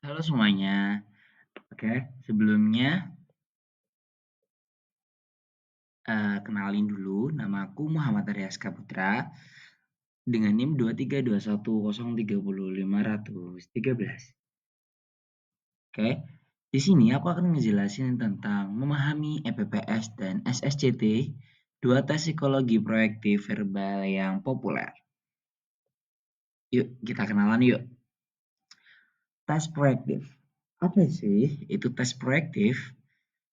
Halo semuanya. Oke, sebelumnya kenalin dulu, nama aku Muhammad Arya Putra dengan NIM 23210305513. Oke, di sini aku akan ngejelasin tentang memahami EPPS dan SSCT, dua tes psikologi proyektif verbal yang populer. Yuk, kita kenalan yuk. Tes proyektif. Apa sih itu tes proyektif?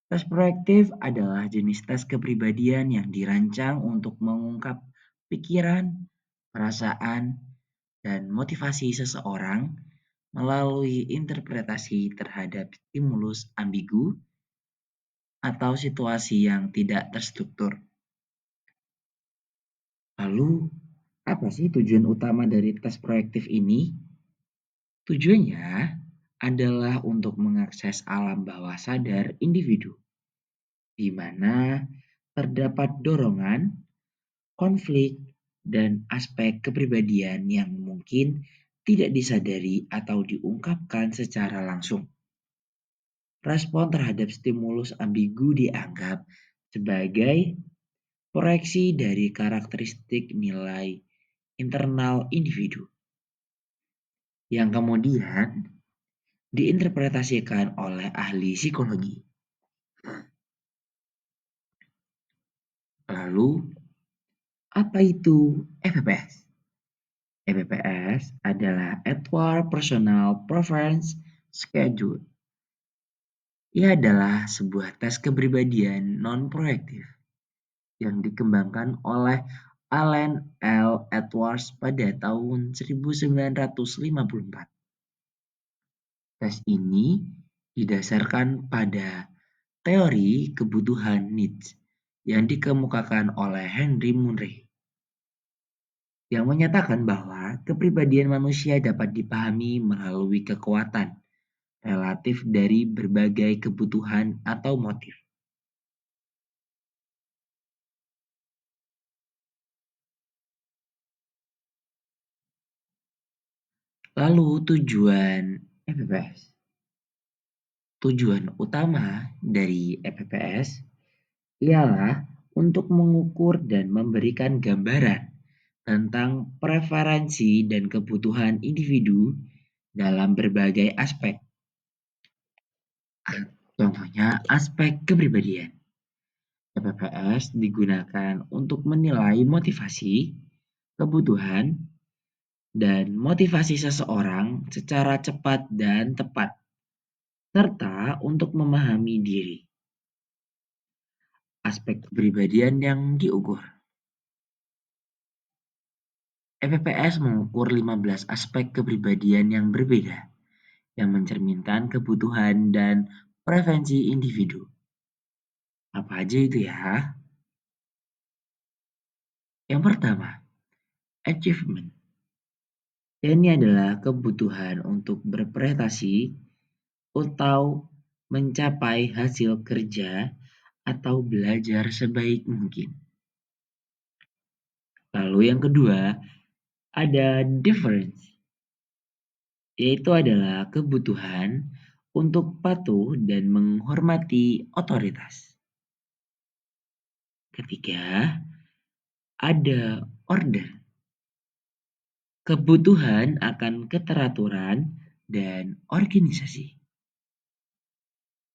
Tes proyektif adalah jenis tes kepribadian yang dirancang untuk mengungkap pikiran, perasaan, dan motivasi seseorang melalui interpretasi terhadap stimulus ambigu atau situasi yang tidak terstruktur. Lalu, apa sih tujuan utama dari tes proyektif ini? Tujuannya adalah untuk mengakses alam bawah sadar individu, di mana terdapat dorongan, konflik, dan aspek kepribadian yang mungkin tidak disadari atau diungkapkan secara langsung. Respon terhadap stimulus ambigu dianggap sebagai proyeksi dari karakteristik nilai internal individu yang kemudian diinterpretasikan oleh ahli psikologi. Lalu, apa itu EPPS? EPPS adalah Edward Personal Preference Schedule. Ia adalah sebuah tes kepribadian non-proyektif yang dikembangkan oleh Allen L. Edwards pada tahun 1954. Tes ini didasarkan pada teori kebutuhan needs yang dikemukakan oleh Henry Murray, yang menyatakan bahwa kepribadian manusia dapat dipahami melalui kekuatan relatif dari berbagai kebutuhan atau motif. Lalu tujuan EPPS. Tujuan utama dari EPPS ialah untuk mengukur dan memberikan gambaran tentang preferensi dan kebutuhan individu dalam berbagai aspek. Contohnya aspek kepribadian. EPPS digunakan untuk menilai motivasi, kebutuhan, dan motivasi seseorang secara cepat dan tepat, serta untuk memahami diri. Aspek kepribadian yang diukur. EPPS mengukur 15 aspek kepribadian yang berbeda, yang mencerminkan kebutuhan dan preferensi individu. Apa aja itu ya? Yang pertama, achievement. Ini adalah kebutuhan untuk berprestasi atau mencapai hasil kerja atau belajar sebaik mungkin. Lalu yang kedua, ada difference, yaitu adalah kebutuhan untuk patuh dan menghormati otoritas. Ketiga, ada order, kebutuhan akan keteraturan dan organisasi.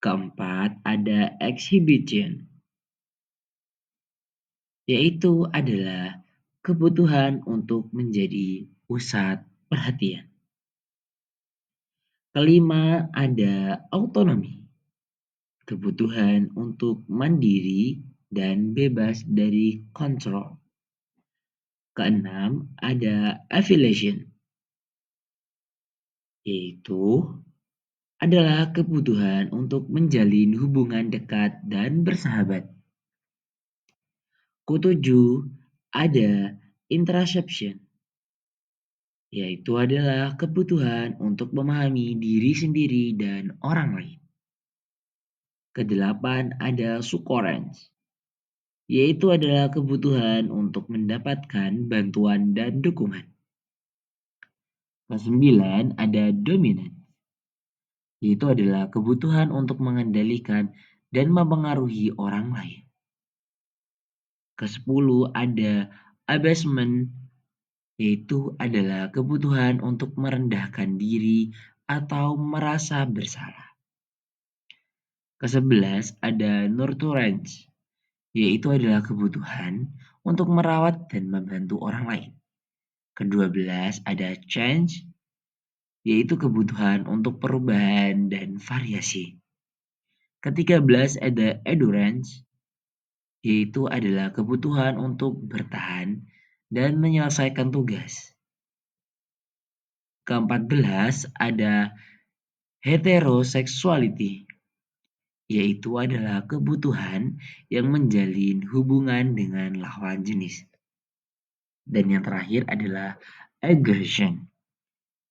Keempat, ada exhibition, yaitu adalah kebutuhan untuk menjadi pusat perhatian. Kelima, ada autonomi, kebutuhan untuk mandiri dan bebas dari kontrol. Keenam, ada affiliation, yaitu adalah kebutuhan untuk menjalin hubungan dekat dan bersahabat. Ketujuh, ada introspection, yaitu adalah kebutuhan untuk memahami diri sendiri dan orang lain. Kedelapan, ada succurrence, yaitu adalah kebutuhan untuk mendapatkan bantuan dan dukungan. Kesembilan, ada dominant, yaitu adalah kebutuhan untuk mengendalikan dan mempengaruhi orang lain. Kesepuluh ada abasement, yaitu adalah kebutuhan untuk merendahkan diri atau merasa bersalah. Kesebelas ada nurturance, yaitu adalah kebutuhan untuk merawat dan membantu orang lain. Kedua belas ada change, yaitu kebutuhan untuk perubahan dan variasi. Ketiga belas ada endurance, yaitu adalah kebutuhan untuk bertahan dan menyelesaikan tugas. Keempat belas ada heterosexuality, yaitu adalah kebutuhan yang menjalin hubungan dengan lawan jenis. Dan yang terakhir adalah aggression,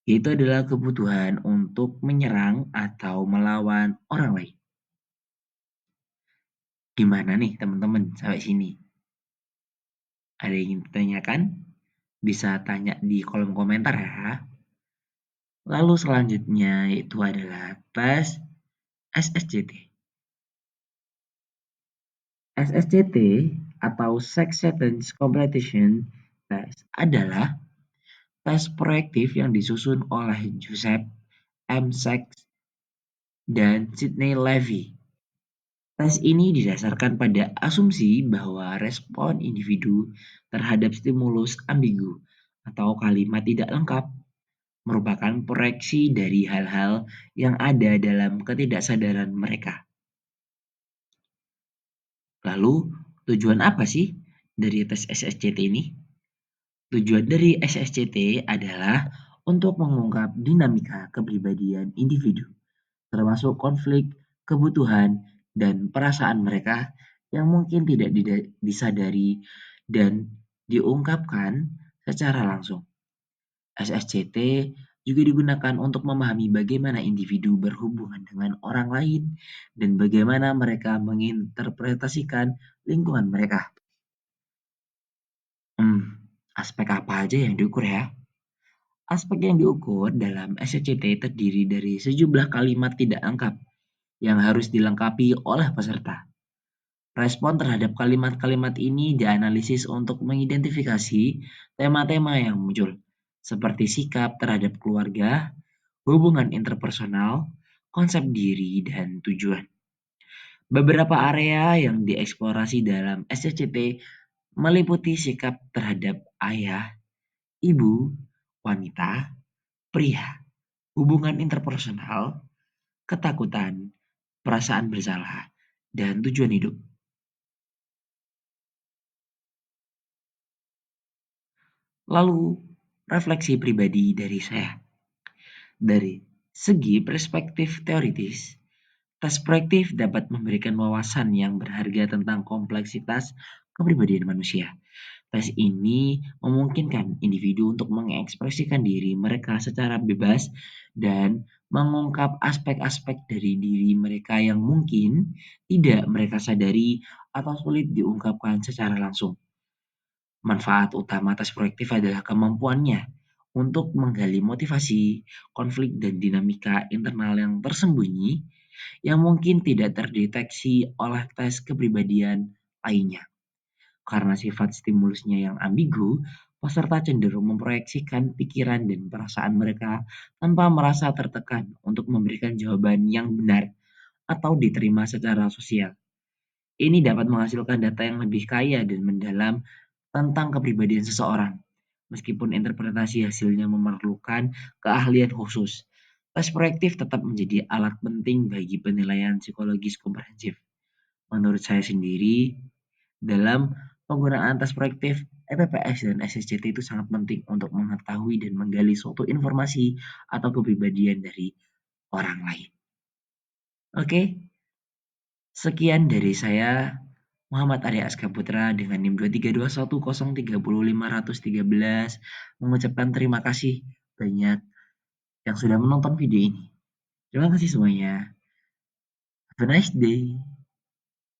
yaitu adalah kebutuhan untuk menyerang atau melawan orang lain. Gimana nih teman-teman sampai sini? Ada yang ingin ditanyakan? Bisa tanya di kolom komentar ya. Lalu selanjutnya itu adalah tes SSCT. SSCT atau Sex Sentence Completion Test adalah tes proyektif yang disusun oleh Joseph M. Sachs dan Sidney Levy. Tes ini didasarkan pada asumsi bahwa respon individu terhadap stimulus ambigu atau kalimat tidak lengkap merupakan proyeksi dari hal-hal yang ada dalam ketidaksadaran mereka. Lalu, tujuan apa sih dari tes SSCT ini? Tujuan dari SSCT adalah untuk mengungkap dinamika kepribadian individu, termasuk konflik, kebutuhan, dan perasaan mereka yang mungkin tidak disadari dan diungkapkan secara langsung. SSCT juga digunakan untuk memahami bagaimana individu berhubungan dengan orang lain dan bagaimana mereka menginterpretasikan lingkungan mereka. Aspek apa aja yang diukur ya? Aspek yang diukur dalam SCT terdiri dari sejumlah kalimat tidak lengkap yang harus dilengkapi oleh peserta. Respon terhadap kalimat-kalimat ini dianalisis untuk mengidentifikasi tema-tema yang muncul, seperti sikap terhadap keluarga, hubungan interpersonal, konsep diri, dan tujuan. Beberapa area yang dieksplorasi dalam SCT meliputi sikap terhadap ayah, ibu, wanita, pria, hubungan interpersonal, ketakutan, perasaan bersalah, dan tujuan hidup. Lalu, refleksi pribadi dari saya. Dari segi perspektif teoritis, tes proyektif dapat memberikan wawasan yang berharga tentang kompleksitas kepribadian manusia. Tes ini memungkinkan individu untuk mengekspresikan diri mereka secara bebas dan mengungkap aspek-aspek dari diri mereka yang mungkin tidak mereka sadari atau sulit diungkapkan secara langsung. Manfaat utama tes proyektif adalah kemampuannya untuk menggali motivasi, konflik, dan dinamika internal yang tersembunyi yang mungkin tidak terdeteksi oleh tes kepribadian lainnya. Karena sifat stimulusnya yang ambigu, peserta cenderung memproyeksikan pikiran dan perasaan mereka tanpa merasa tertekan untuk memberikan jawaban yang benar atau diterima secara sosial. Ini dapat menghasilkan data yang lebih kaya dan mendalam tentang kepribadian seseorang, meskipun interpretasi hasilnya memerlukan keahlian khusus. Tes proyektif tetap menjadi alat penting bagi penilaian psikologis komprehensif. Menurut saya sendiri, dalam penggunaan tes proyektif, EPPS dan SSCT itu sangat penting untuk mengetahui dan menggali suatu informasi atau kepribadian dari orang lain. Oke, sekian dari saya, Muhammad Arya Aska Putra dengan NIM 23210305513 mengucapkan terima kasih banyak yang sudah menonton video ini. Terima kasih semuanya. Have a nice day.